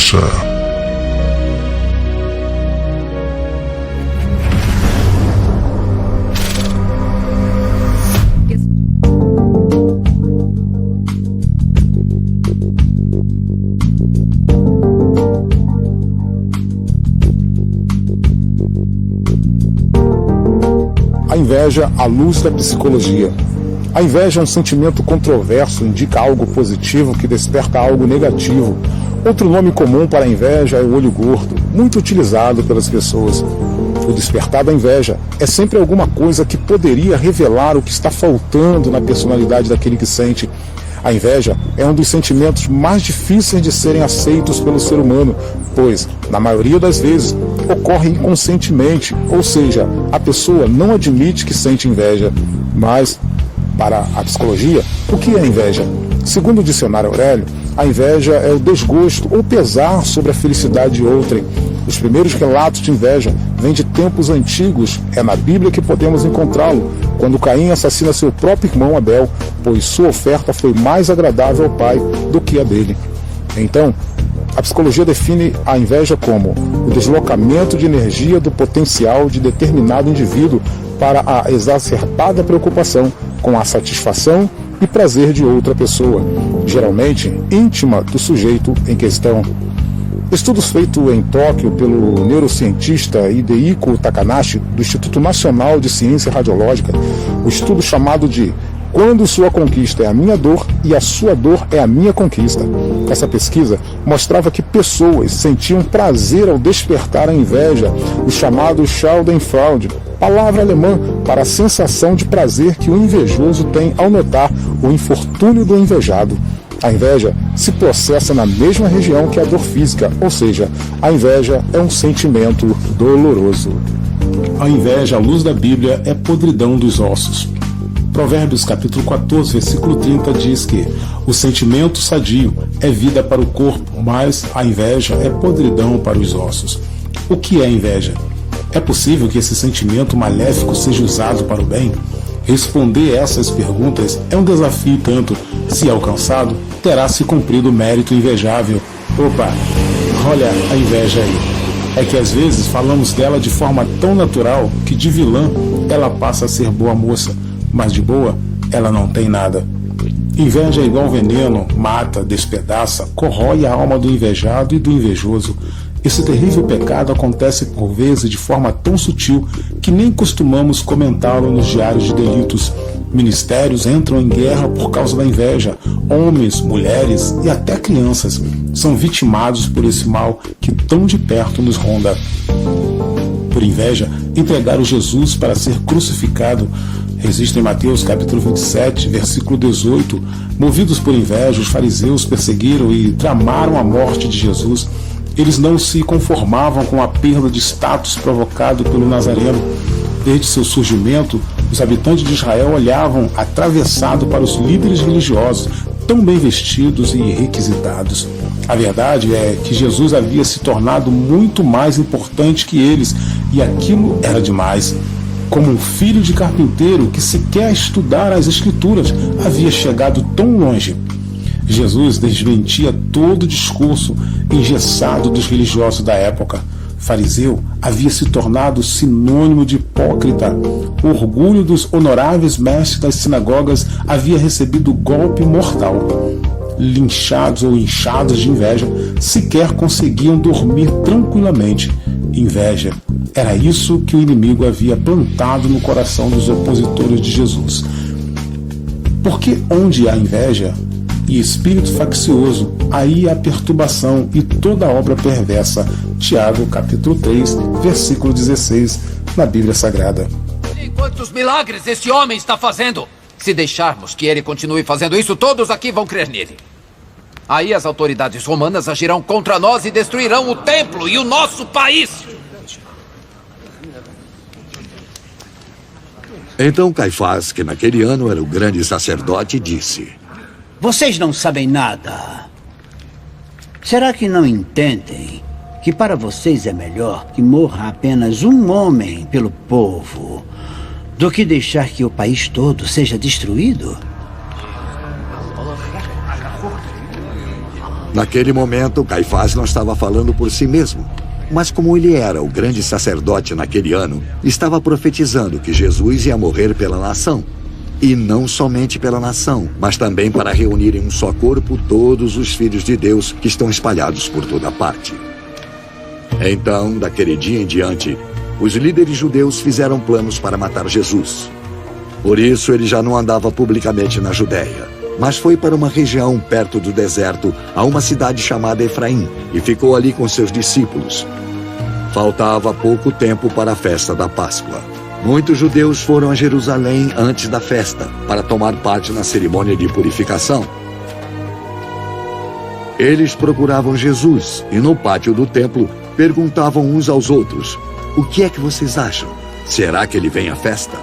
inveja. A inveja à luz da psicologia. A inveja é um sentimento controverso, indica algo positivo que desperta algo negativo. Outro nome comum para a inveja é o olho gordo, muito utilizado pelas pessoas. O despertar da inveja é sempre alguma coisa que poderia revelar o que está faltando na personalidade daquele que sente. A inveja é um dos sentimentos mais difíceis de serem aceitos pelo ser humano, pois, na maioria das vezes, ocorre inconscientemente, ou seja, a pessoa não admite que sente inveja. Mas, para a psicologia, o que é inveja? Segundo o dicionário Aurélio, a inveja é o desgosto ou pesar sobre a felicidade de outrem. Os primeiros relatos de inveja vêm de tempos antigos, é na Bíblia que podemos encontrá-lo, quando Caim assassina seu próprio irmão Abel, pois sua oferta foi mais agradável ao pai do que a dele. Então, a psicologia define a inveja como o deslocamento de energia do potencial de determinado indivíduo para a exacerbada preocupação com a satisfação e prazer de outra pessoa, geralmente íntima do sujeito em questão. Estudos feitos em Tóquio pelo neurocientista Hidehiko Takanashi, do Instituto Nacional de Ciência Radiológica, o estudo chamado de Quando Sua Conquista é a Minha Dor e a Sua Dor é a Minha Conquista. Essa pesquisa mostrava que pessoas sentiam prazer ao despertar a inveja, o chamado Schadenfreude, palavra alemã para a sensação de prazer que o invejoso tem ao notar o infortúnio do invejado. A inveja se processa na mesma região que a dor física, ou seja, a inveja é um sentimento doloroso. A inveja, à luz da Bíblia, é podridão dos ossos. Provérbios capítulo 14, versículo 30 diz que o sentimento sadio é vida para o corpo, mas a inveja é podridão para os ossos. O que é inveja? É possível que esse sentimento maléfico seja usado para o bem? Responder essas perguntas é um desafio tanto, se alcançado, terá se cumprido o mérito invejável. Opa, olha a inveja aí. É que às vezes falamos dela de forma tão natural que de vilã ela passa a ser boa moça, mas de boa ela não tem nada. Inveja é igual veneno, mata, despedaça, corrói a alma do invejado e do invejoso. Esse terrível pecado acontece por vezes de forma tão sutil que nem costumamos comentá-lo nos diários de delitos. Ministérios entram em guerra por causa da inveja. Homens, mulheres e até crianças são vitimados por esse mal que tão de perto nos ronda. Por inveja, entregaram Jesus para ser crucificado. Existe em Mateus capítulo 27, versículo 18. Movidos por inveja, os fariseus perseguiram e tramaram a morte de Jesus. Eles não se conformavam com a perda de status provocado pelo Nazareno. Desde seu surgimento, os habitantes de Israel olhavam atravessado para os líderes religiosos, tão bem vestidos e requisitados. A verdade é que Jesus havia se tornado muito mais importante que eles, e aquilo era demais. Como um filho de carpinteiro que sequer estudar as Escrituras havia chegado tão longe. Jesus desmentia todo o discurso engessado dos religiosos da época. Fariseu havia se tornado sinônimo de hipócrita. O orgulho dos honoráveis mestres das sinagogas havia recebido golpe mortal. Linchados ou inchados de inveja, sequer conseguiam dormir tranquilamente. Inveja. Era isso que o inimigo havia plantado no coração dos opositores de Jesus. Porque onde há inveja e espírito faccioso, aí há perturbação e toda obra perversa. Tiago, capítulo 3, versículo 16, na Bíblia Sagrada. E quantos milagres esse homem está fazendo? Se deixarmos que ele continue fazendo isso, todos aqui vão crer nele. Aí as autoridades romanas agirão contra nós e destruirão o templo e o nosso país. Então Caifás, que naquele ano era o grande sacerdote, disse: Vocês não sabem nada. Será que não entendem que para vocês é melhor que morra apenas um homem pelo povo do que deixar que o país todo seja destruído? Naquele momento, Caifás não estava falando por si mesmo. Mas como ele era o grande sacerdote naquele ano, estava profetizando que Jesus ia morrer pela nação. E não somente pela nação, mas também para reunir em um só corpo todos os filhos de Deus que estão espalhados por toda parte. Então, daquele dia em diante, os líderes judeus fizeram planos para matar Jesus. Por isso, ele já não andava publicamente na Judéia, mas foi para uma região perto do deserto, a uma cidade chamada Efraim, e ficou ali com seus discípulos. Faltava pouco tempo para a festa da Páscoa. Muitos judeus foram a Jerusalém antes da festa, para tomar parte na cerimônia de purificação. Eles procuravam Jesus e no pátio do templo perguntavam uns aos outros: "O que é que vocês acham? Será que ele vem à festa?"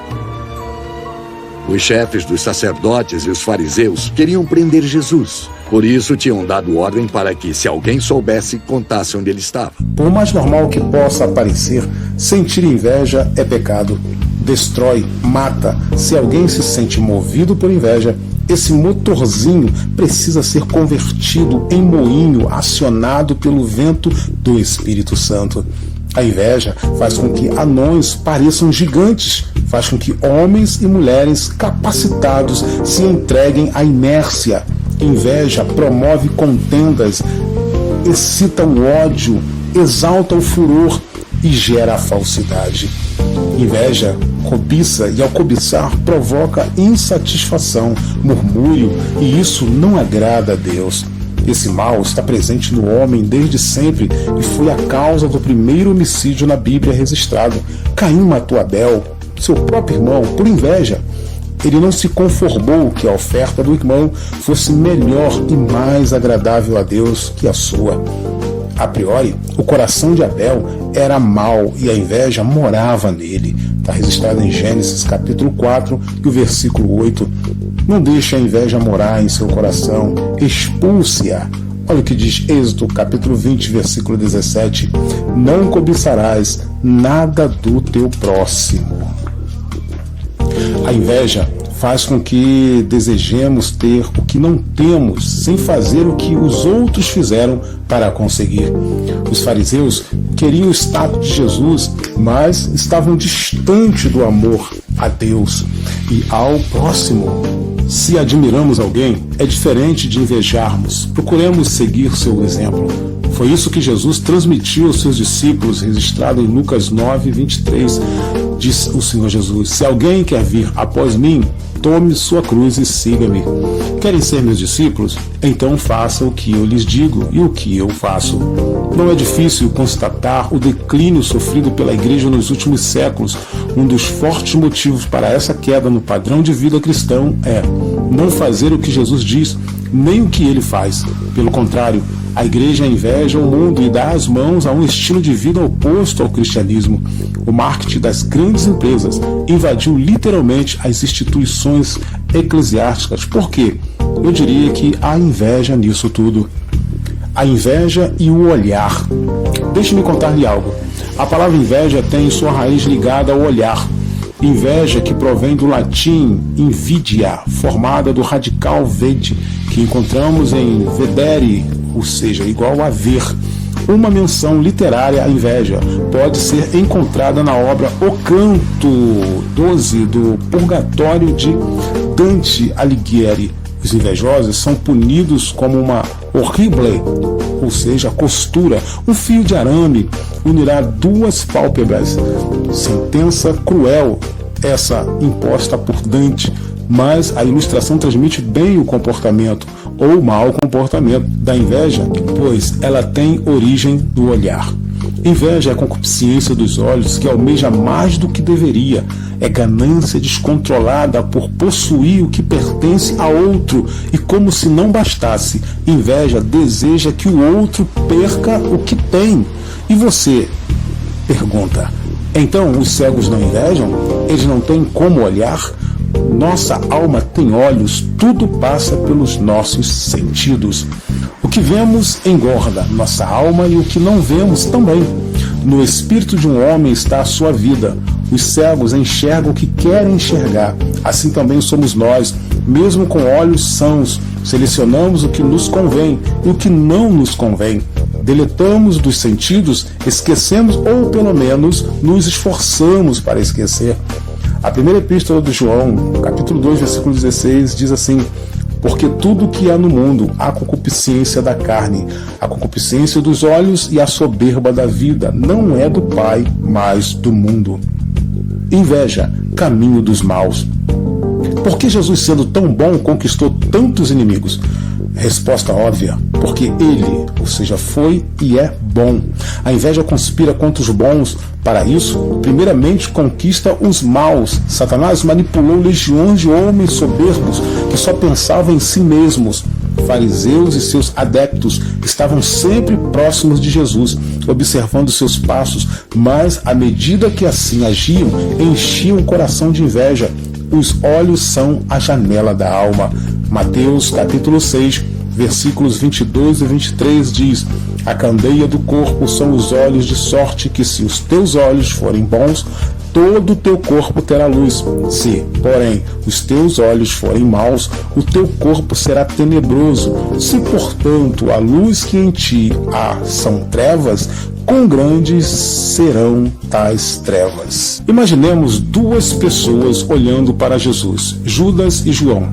Os chefes dos sacerdotes e os fariseus queriam prender Jesus. Por isso tinham dado ordem para que, se alguém soubesse, contasse onde ele estava. Por mais normal que possa parecer, sentir inveja é pecado. Destrói, mata. Se alguém se sente movido por inveja, esse motorzinho precisa ser convertido em moinho acionado pelo vento do Espírito Santo. A inveja faz com que anões pareçam gigantes, faz com que homens e mulheres capacitados se entreguem à inércia. Inveja promove contendas, excita o ódio, exalta o furor e gera a falsidade. Inveja cobiça e, ao cobiçar, provoca insatisfação, murmúrio, e isso não agrada a Deus. Esse mal está presente no homem desde sempre e foi a causa do primeiro homicídio na Bíblia registrado. Caim matou Abel, seu próprio irmão, por inveja. Ele não se conformou que a oferta do irmão fosse melhor e mais agradável a Deus que a sua. A priori, o coração de Abel era mau e a inveja morava nele. Está registrado em Gênesis capítulo 4 e o versículo 8. Não deixe a inveja morar em seu coração, expulse-a. Olha o que diz Êxodo capítulo 20, versículo 17. Não cobiçarás nada do teu próximo. A inveja faz com que desejemos ter o que não temos, sem fazer o que os outros fizeram para conseguir. Os fariseus queriam o status de Jesus, mas estavam distante do amor a Deus e ao próximo. Se admiramos alguém, é diferente de invejarmos. Procuremos seguir seu exemplo. Foi isso que Jesus transmitiu aos seus discípulos, registrado em Lucas 9, 23. Diz o Senhor Jesus: "Se alguém quer vir após mim, tome sua cruz e siga-me." Querem ser meus discípulos? Então faça o que eu lhes digo e o que eu faço. Não é difícil constatar o declínio sofrido pela igreja nos últimos séculos. Um dos fortes motivos para essa queda no padrão de vida cristão é não fazer o que Jesus diz, nem o que ele faz. Pelo contrário, a igreja inveja o mundo e dá as mãos a um estilo de vida oposto ao cristianismo. O marketing das grandes empresas invadiu literalmente as instituições eclesiásticas. Por quê? Eu diria que há inveja nisso tudo. A inveja e o olhar. Deixe-me contar-lhe algo. A palavra inveja tem sua raiz ligada ao olhar. Inveja, que provém do latim invidia, formada do radical vede, que encontramos em vedere, ou seja, igual a ver. Uma menção literária à inveja pode ser encontrada na obra O Canto 12 do Purgatório de Dante Alighieri. Os invejosos são punidos como uma horrible, ou seja, costura, um fio de arame unirá duas pálpebras. Sentença cruel, essa imposta por Dante, mas a ilustração transmite bem o comportamento ou mau comportamento da inveja, pois ela tem origem do olhar. Inveja é a concupiscência dos olhos que almeja mais do que deveria. É ganância descontrolada por possuir o que pertence a outro. E como se não bastasse, inveja deseja que o outro perca o que tem. E você pergunta: então os cegos não invejam? Eles não têm como olhar? Nossa alma tem olhos, tudo passa pelos nossos sentidos. O que vemos engorda nossa alma e o que não vemos também. No espírito de um homem está a sua vida. Os cegos enxergam o que querem enxergar. Assim também somos nós, mesmo com olhos sãos, Selecionamos o que nos convém e o que não nos convém. Deletamos dos sentidos, esquecemos ou pelo menos nos esforçamos para esquecer. A primeira epístola de João, capítulo 2, versículo 16, diz assim: porque tudo o que há no mundo, a concupiscência da carne, a concupiscência dos olhos e a soberba da vida, não é do Pai, mas do mundo. Inveja, caminho dos maus. Por que Jesus, sendo tão bom, conquistou tantos inimigos? Resposta óbvia: porque ele, ou seja, foi e é bom. A inveja conspira contra os bons. Para isso, primeiramente conquista os maus. Satanás manipulou legiões de homens soberbos que só pensavam em si mesmos. Fariseus e seus adeptos estavam sempre próximos de Jesus, observando seus passos, mas à medida que assim agiam, enchiam o coração de inveja. Os olhos são a janela da alma. Mateus capítulo 6, versículos 22 e 23 diz: a candeia do corpo são os olhos, de sorte que se os teus olhos forem bons, todo o teu corpo terá luz. Se, porém, os teus olhos forem maus, o teu corpo será tenebroso. Se, portanto, a luz que em ti há são trevas, quão grandes serão tais trevas. Imaginemos duas pessoas olhando para Jesus, Judas e João.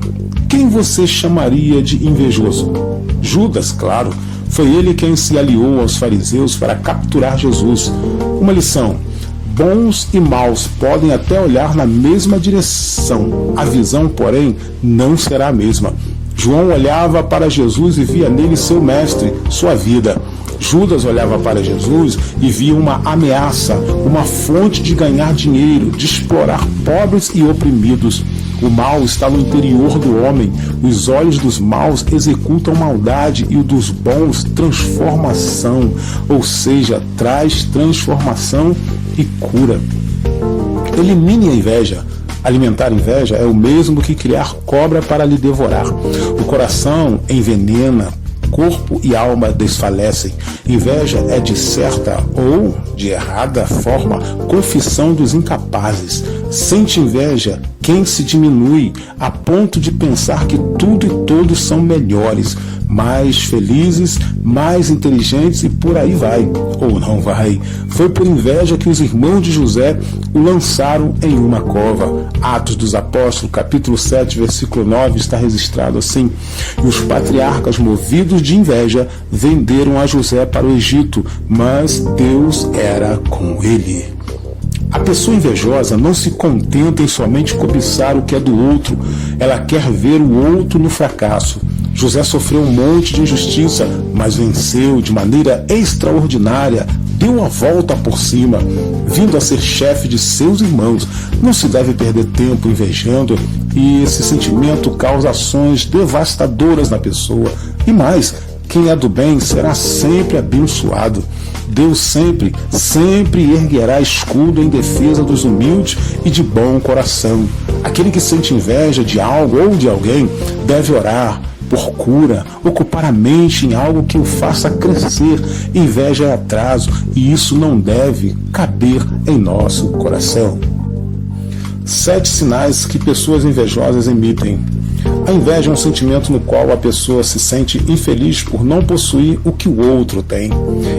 Quem você chamaria de invejoso? Judas, claro. Foi ele quem se aliou aos fariseus para capturar Jesus. Uma lição: bons e maus podem até olhar na mesma direção. A visão, porém, não será a mesma. João olhava para Jesus e via nele seu mestre, sua vida. Judas olhava para Jesus e via uma ameaça, uma fonte de ganhar dinheiro, de explorar pobres e oprimidos. O mal está no interior do homem. Os olhos dos maus executam maldade e o dos bons transformação, ou seja, traz transformação e cura. Elimine a inveja. Alimentar inveja é o mesmo que criar cobra para lhe devorar. O coração envenena, corpo e alma desfalecem. Inveja é, de certa ou de errada forma, confissão dos incapazes. Sente inveja quem se diminui a ponto de pensar que tudo e todos são melhores, mais felizes, mais inteligentes e por aí vai. Ou não vai. Foi por inveja que os irmãos de José o lançaram em uma cova. Atos dos Apóstolos, capítulo 7, versículo 9, está registrado assim: e os patriarcas, movidos de inveja, venderam a José para o Egito, mas Deus era com ele. A pessoa invejosa não se contenta em somente cobiçar o que é do outro, ela quer ver o outro no fracasso. José sofreu um monte de injustiça, mas venceu de maneira extraordinária, deu a volta por cima, vindo a ser chefe de seus irmãos. Não se deve perder tempo invejando, e esse sentimento causa ações devastadoras na pessoa. E mais, quem é do bem será sempre abençoado. Deus sempre erguerá escudo em defesa dos humildes e de bom coração. Aquele que sente inveja de algo ou de alguém deve orar por cura, ocupar a mente em algo que o faça crescer. Inveja é atraso e isso não deve caber em nosso coração. 7 sinais que pessoas invejosas emitem. A inveja é um sentimento no qual a pessoa se sente infeliz por não possuir o que o outro tem.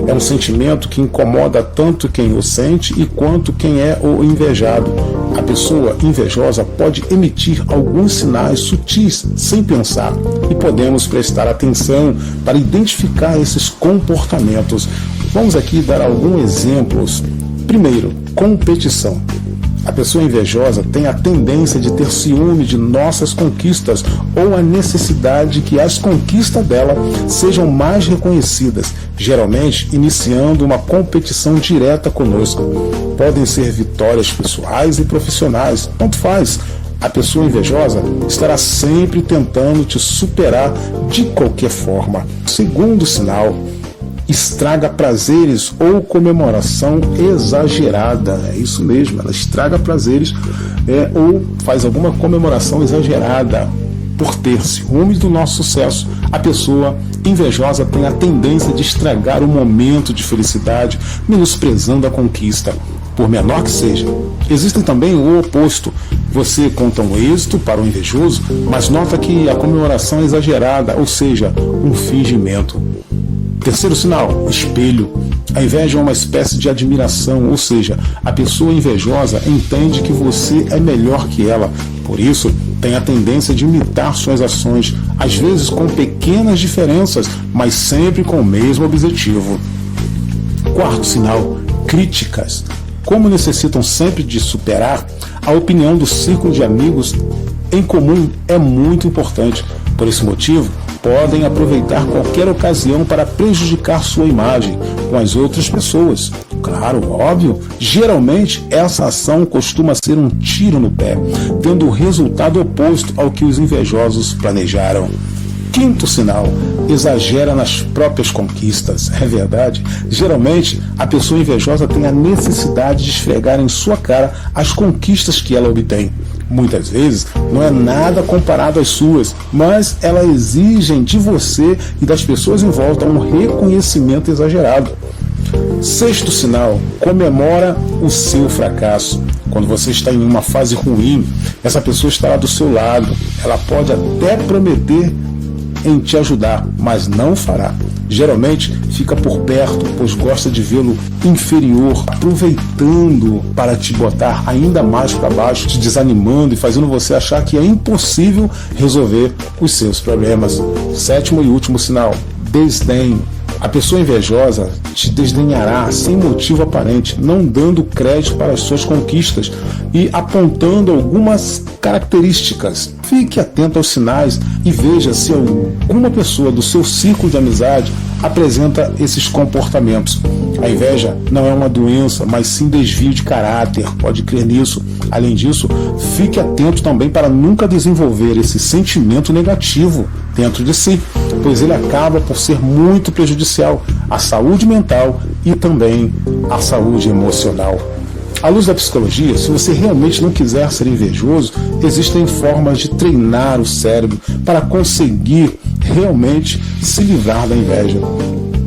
É um sentimento que incomoda tanto quem o sente e quanto quem é o invejado. A pessoa invejosa pode emitir alguns sinais sutis sem pensar e podemos prestar atenção para identificar esses comportamentos. Vamos aqui dar alguns exemplos. Primeiro, competição. A pessoa invejosa tem a tendência de ter ciúme de nossas conquistas ou a necessidade que as conquistas dela sejam mais reconhecidas, geralmente iniciando uma competição direta conosco. Podem ser vitórias pessoais e profissionais, tanto faz. A pessoa invejosa estará sempre tentando te superar de qualquer forma. Segundo sinal, estraga prazeres ou comemoração exagerada. É isso mesmo, ela estraga prazeres ou faz alguma comemoração exagerada. Por ter ciúmes do nosso sucesso, a pessoa invejosa tem a tendência de estragar o momento de felicidade, menosprezando a conquista, por menor que seja. Existem também o oposto. Você conta um êxito para o invejoso, mas nota que a comemoração é exagerada, ou seja, um fingimento. Terceiro sinal, espelho. A inveja é uma espécie de admiração, ou seja, a pessoa invejosa entende que você é melhor que ela. Por isso, tem a tendência de imitar suas ações, às vezes com pequenas diferenças, mas sempre com o mesmo objetivo. Quarto sinal, críticas. Como necessitam sempre de superar, a opinião do círculo de amigos em comum é muito importante. Por esse motivo, podem aproveitar qualquer ocasião para prejudicar sua imagem com as outras pessoas. Claro, óbvio, geralmente essa ação costuma ser um tiro no pé, tendo o resultado oposto ao que os invejosos planejaram. Quinto sinal, exagera nas próprias conquistas. É verdade, geralmente a pessoa invejosa tem a necessidade de esfregar em sua cara as conquistas que ela obtém. Muitas vezes não é nada comparado às suas, mas elas exigem de você e das pessoas em volta um reconhecimento exagerado. Sexto sinal, comemora o seu fracasso. Quando você está em uma fase ruim, essa pessoa estará do seu lado. Ela pode até prometer em te ajudar, mas não fará. Geralmente fica por perto, pois gosta de vê-lo inferior, aproveitando para te botar ainda mais para baixo, te desanimando e fazendo você achar que é impossível resolver os seus problemas. Sétimo e último sinal, desdém. A pessoa invejosa te desdenhará sem motivo aparente, não dando crédito para as suas conquistas e apontando algumas características. Fique atento aos sinais e veja se alguma pessoa do seu círculo de amizade apresenta esses comportamentos. A inveja não é uma doença, mas sim desvio de caráter, pode crer nisso. Além disso, fique atento também para nunca desenvolver esse sentimento negativo dentro de si, pois ele acaba por ser muito prejudicial à saúde mental e também à saúde emocional. À luz da psicologia, se você realmente não quiser ser invejoso, existem formas de treinar o cérebro para conseguir realmente se livrar da inveja.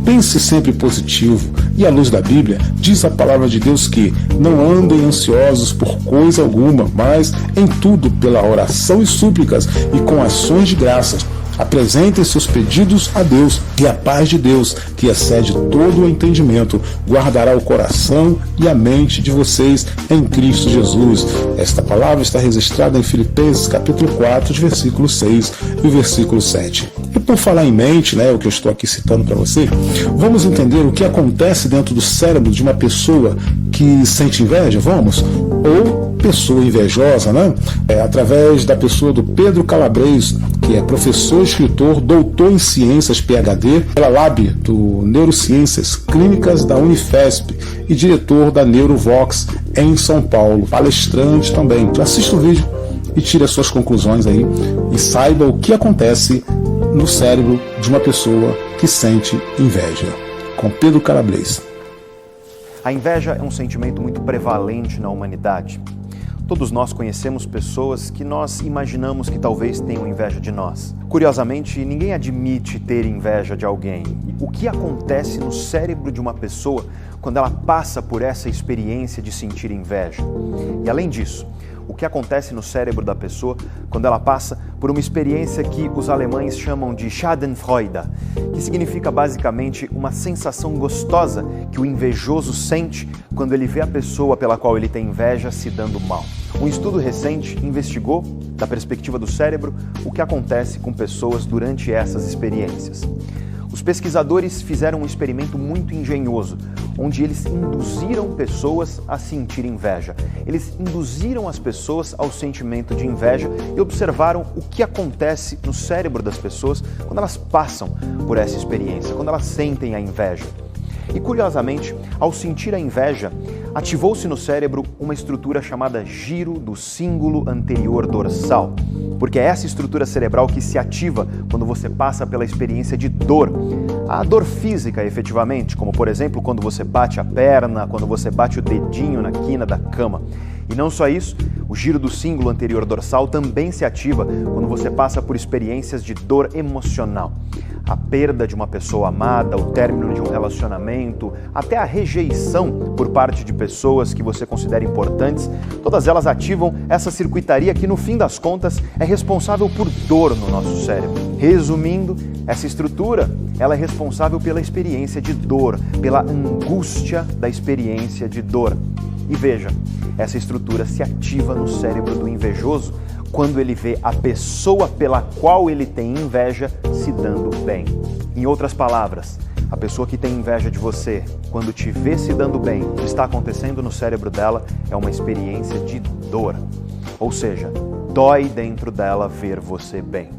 Pense sempre positivo, e à luz da Bíblia, diz a palavra de Deus que não andem ansiosos por coisa alguma, mas em tudo pela oração e súplicas e com ações de graças. Apresentem seus pedidos a Deus, e a paz de Deus, que excede todo o entendimento, guardará o coração e a mente de vocês em Cristo Jesus. Esta palavra está registrada em Filipenses capítulo 4, versículo 6 e o versículo 7. E por falar em mente, o que eu estou aqui citando para você, vamos entender o que acontece dentro do cérebro de uma pessoa que sente inveja, vamos? Ou pessoa invejosa, através da pessoa do Pedro Calabres, que é professor, escritor, doutor em ciências, PhD, pela Lab do Neurociências Clínicas da Unifesp e diretor da Neurovox em São Paulo, palestrante também. Assista o vídeo e tire as suas conclusões aí e saiba o que acontece no cérebro de uma pessoa que sente inveja. Com Pedro Calabres. A inveja é um sentimento muito prevalente na humanidade. Todos nós conhecemos pessoas que nós imaginamos que talvez tenham inveja de nós. Curiosamente, ninguém admite ter inveja de alguém. O que acontece no cérebro de uma pessoa quando ela passa por essa experiência de sentir inveja? E além disso, o que acontece no cérebro da pessoa quando ela passa por uma experiência que os alemães chamam de Schadenfreude, que significa basicamente uma sensação gostosa que o invejoso sente quando ele vê a pessoa pela qual ele tem inveja se dando mal. Um estudo recente investigou, da perspectiva do cérebro, o que acontece com pessoas durante essas experiências. Os pesquisadores fizeram um experimento muito engenhoso, onde eles induziram pessoas a sentir inveja. Eles induziram as pessoas ao sentimento de inveja e observaram o que acontece no cérebro das pessoas quando elas passam por essa experiência, quando elas sentem a inveja. E curiosamente, ao sentir a inveja, ativou-se no cérebro uma estrutura chamada giro do cíngulo anterior dorsal, porque é essa estrutura cerebral que se ativa quando você passa pela experiência de dor. A dor física, efetivamente, como por exemplo quando você bate a perna, quando você bate o dedinho na quina da cama. E não só isso, o giro do cíngulo anterior dorsal também se ativa quando você passa por experiências de dor emocional. A perda de uma pessoa amada, o término de um relacionamento, até a rejeição por parte de pessoas que você considera importantes, todas elas ativam essa circuitaria que, no fim das contas, é responsável por dor no nosso cérebro. Resumindo, essa estrutura, ela é responsável pela experiência de dor, pela angústia da experiência de dor. E veja, essa estrutura se ativa no cérebro do invejoso quando ele vê a pessoa pela qual ele tem inveja se dando bem. Em outras palavras, a pessoa que tem inveja de você, quando te vê se dando bem, o que está acontecendo no cérebro dela é uma experiência de dor. Ou seja, dói dentro dela ver você bem.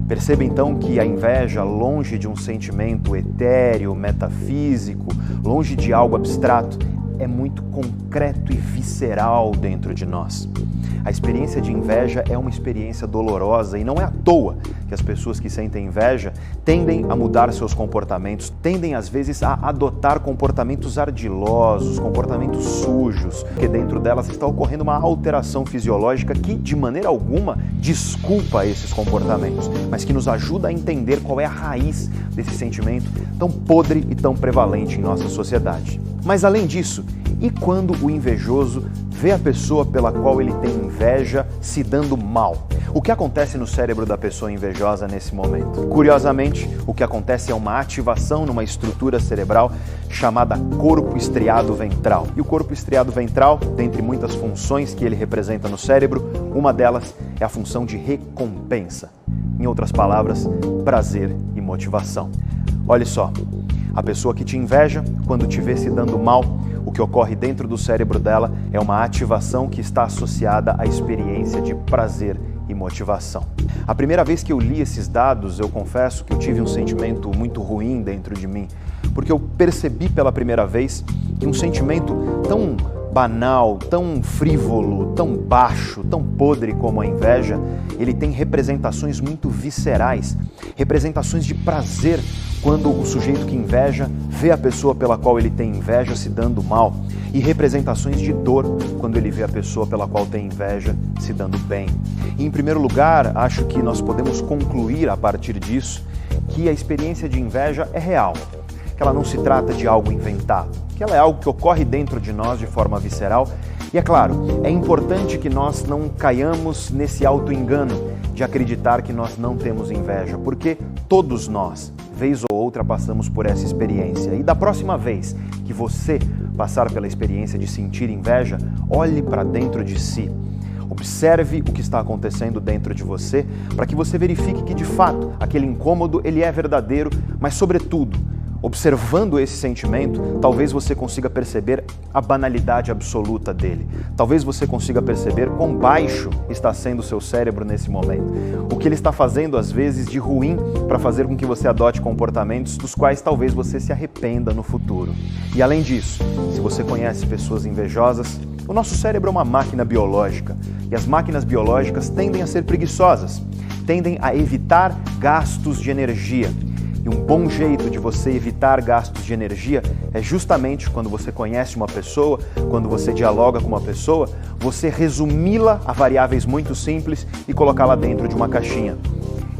Perceba então que a inveja, longe de um sentimento etéreo, metafísico, longe de algo abstrato, é muito concreto e visceral dentro de nós. A experiência de inveja é uma experiência dolorosa e não é à toa que as pessoas que sentem inveja tendem a mudar seus comportamentos, tendem às vezes a adotar comportamentos ardilosos, comportamentos sujos, porque dentro delas está ocorrendo uma alteração fisiológica que, de maneira alguma, desculpa esses comportamentos, mas que nos ajuda a entender qual é a raiz desse sentimento tão podre e tão prevalente em nossa sociedade. Mas além disso, e quando o invejoso vê a pessoa pela qual ele tem inveja se dando mal? O que acontece no cérebro da pessoa invejosa nesse momento? Curiosamente, o que acontece é uma ativação numa estrutura cerebral chamada corpo estriado ventral. E o corpo estriado ventral, dentre muitas funções que ele representa no cérebro, uma delas é a função de recompensa. Em outras palavras, prazer e motivação. Olha só, a pessoa que te inveja, quando te vê se dando mal, o que ocorre dentro do cérebro dela é uma ativação que está associada à experiência de prazer e motivação. A primeira vez que eu li esses dados, eu confesso que eu tive um sentimento muito ruim dentro de mim, porque eu percebi pela primeira vez que um sentimento tão banal, tão frívolo, tão baixo, tão podre como a inveja, ele tem representações muito viscerais, representações de prazer quando o sujeito que inveja vê a pessoa pela qual ele tem inveja se dando mal, e representações de dor quando ele vê a pessoa pela qual tem inveja se dando bem. E, em primeiro lugar, acho que nós podemos concluir a partir disso que a experiência de inveja é real, que ela não se trata de algo inventado, que ela é algo que ocorre dentro de nós de forma visceral. E é claro, é importante que nós não caiamos nesse auto-engano de acreditar que nós não temos inveja, porque todos nós, vez ou outra, passamos por essa experiência. E da próxima vez que você passar pela experiência de sentir inveja, olhe para dentro de si. Observe o que está acontecendo dentro de você, para que você verifique que, de fato, aquele incômodo ele é verdadeiro, mas, sobretudo, observando esse sentimento, talvez você consiga perceber a banalidade absoluta dele. Talvez você consiga perceber quão baixo está sendo o seu cérebro nesse momento. O que ele está fazendo, às vezes, de ruim para fazer com que você adote comportamentos dos quais talvez você se arrependa no futuro. E além disso, se você conhece pessoas invejosas, o nosso cérebro é uma máquina biológica. E as máquinas biológicas tendem a ser preguiçosas, tendem a evitar gastos de energia. E um bom jeito de você evitar gastos de energia é justamente quando você conhece uma pessoa, quando você dialoga com uma pessoa, você resumi-la a variáveis muito simples e colocá-la dentro de uma caixinha.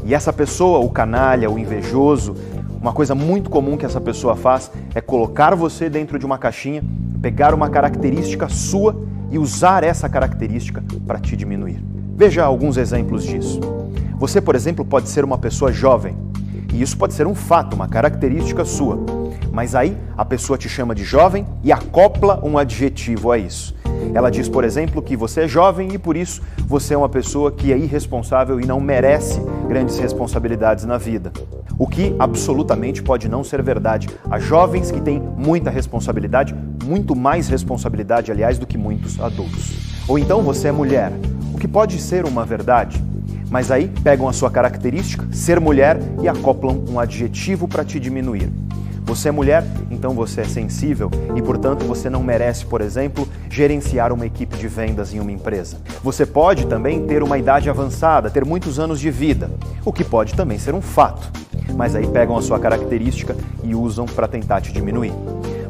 E essa pessoa, o canalha, o invejoso, uma coisa muito comum que essa pessoa faz é colocar você dentro de uma caixinha, pegar uma característica sua e usar essa característica para te diminuir. Veja alguns exemplos disso. Você, por exemplo, pode ser uma pessoa jovem. E isso pode ser um fato, uma característica sua. Mas aí a pessoa te chama de jovem e acopla um adjetivo a isso. Ela diz, por exemplo, que você é jovem e por isso você é uma pessoa que é irresponsável e não merece grandes responsabilidades na vida. O que absolutamente pode não ser verdade. Há jovens que têm muita responsabilidade, muito mais responsabilidade, aliás, do que muitos adultos. Ou então você é mulher, o que pode ser uma verdade. Mas aí pegam a sua característica, ser mulher, e acoplam um adjetivo para te diminuir. Você é mulher, então você é sensível e, portanto, você não merece, por exemplo, gerenciar uma equipe de vendas em uma empresa. Você pode também ter uma idade avançada, ter muitos anos de vida, o que pode também ser um fato. Mas aí pegam a sua característica e usam para tentar te diminuir.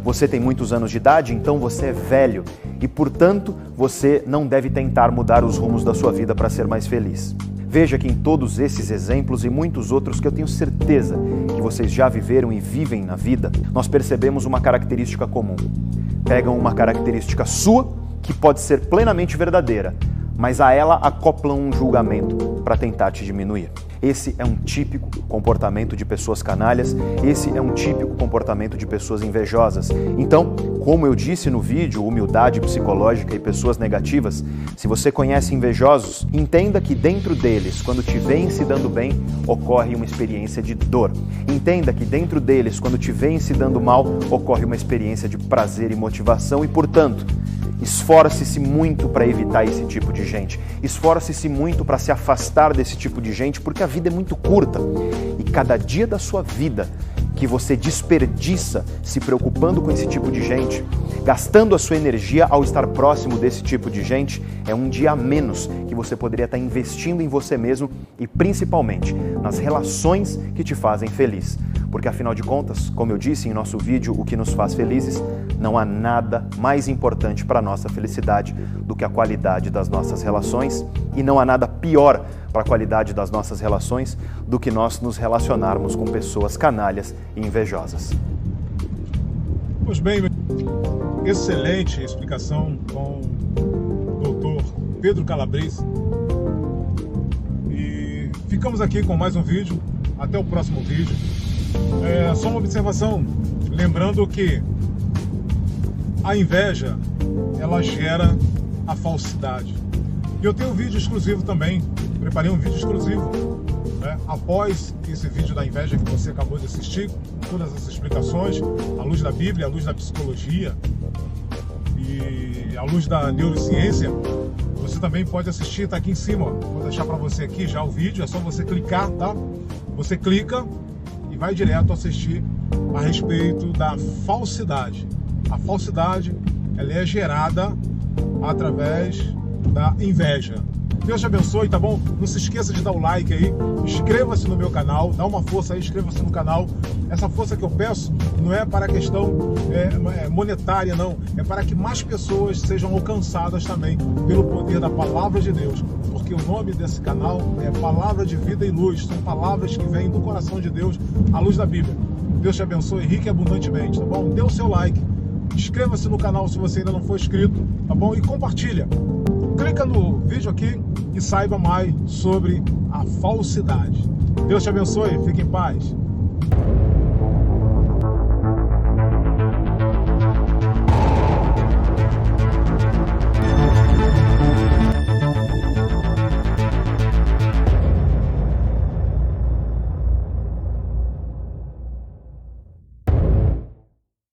Você tem muitos anos de idade, então você é velho. e, portanto, você não deve tentar mudar os rumos da sua vida para ser mais feliz. Veja que em todos esses exemplos e muitos outros que eu tenho certeza que vocês já viveram e vivem na vida, nós percebemos uma característica comum. Pegam uma característica sua, que pode ser plenamente verdadeira, mas a ela acoplam um julgamento para tentar te diminuir. Esse é um típico comportamento de pessoas canalhas, esse é um típico comportamento de pessoas invejosas. Então, como eu disse no vídeo, humildade psicológica e pessoas negativas, se você conhece invejosos, entenda que dentro deles, quando te veem se dando bem, ocorre uma experiência de dor. Entenda que dentro deles, quando te veem se dando mal, ocorre uma experiência de prazer e motivação e, portanto, esforce-se muito para evitar esse tipo de gente. Esforce-se muito para se afastar desse tipo de gente, porque a vida é muito curta. E cada dia da sua vida que você desperdiça se preocupando com esse tipo de gente, gastando a sua energia ao estar próximo desse tipo de gente, é um dia a menos que você poderia estar investindo em você mesmo e principalmente nas relações que te fazem feliz. Porque afinal de contas, como eu disse em nosso vídeo, o que nos faz felizes, não há nada mais importante para a nossa felicidade do que a qualidade das nossas relações e não há nada pior para a qualidade das nossas relações do que nós nos relacionarmos com pessoas canalhas e invejosas. Pois bem, excelente explicação com o doutor Pedro Calabrese. E ficamos aqui com mais um vídeo. Até o próximo vídeo. Só uma observação, lembrando que a inveja, ela gera a falsidade. E eu tenho um vídeo exclusivo também, preparei um vídeo exclusivo, né? Após esse vídeo da inveja que você acabou de assistir, todas as explicações, à luz da Bíblia, à luz da psicologia e à luz da neurociência, você também pode assistir, está aqui em cima, ó. Vou deixar para você aqui já o vídeo, é só você clicar, tá? Você clica e vai direto assistir a respeito da falsidade. A falsidade, ela é gerada através da inveja. Deus te abençoe, tá bom? Não se esqueça de dar o like aí, inscreva-se no meu canal, dá uma força aí, inscreva-se no canal. Essa força que eu peço não é para a questão monetária, não. É para que mais pessoas sejam alcançadas também pelo poder da Palavra de Deus. Porque o nome desse canal é Palavra de Vida e Luz. São palavras que vêm do coração de Deus, à luz da Bíblia. Deus te abençoe rica e abundantemente, tá bom? Dê o seu like, inscreva-se no canal se você ainda não for inscrito, tá bom? E compartilha. Clica no vídeo aqui e saiba mais sobre a falsidade. Deus te abençoe, fique em paz.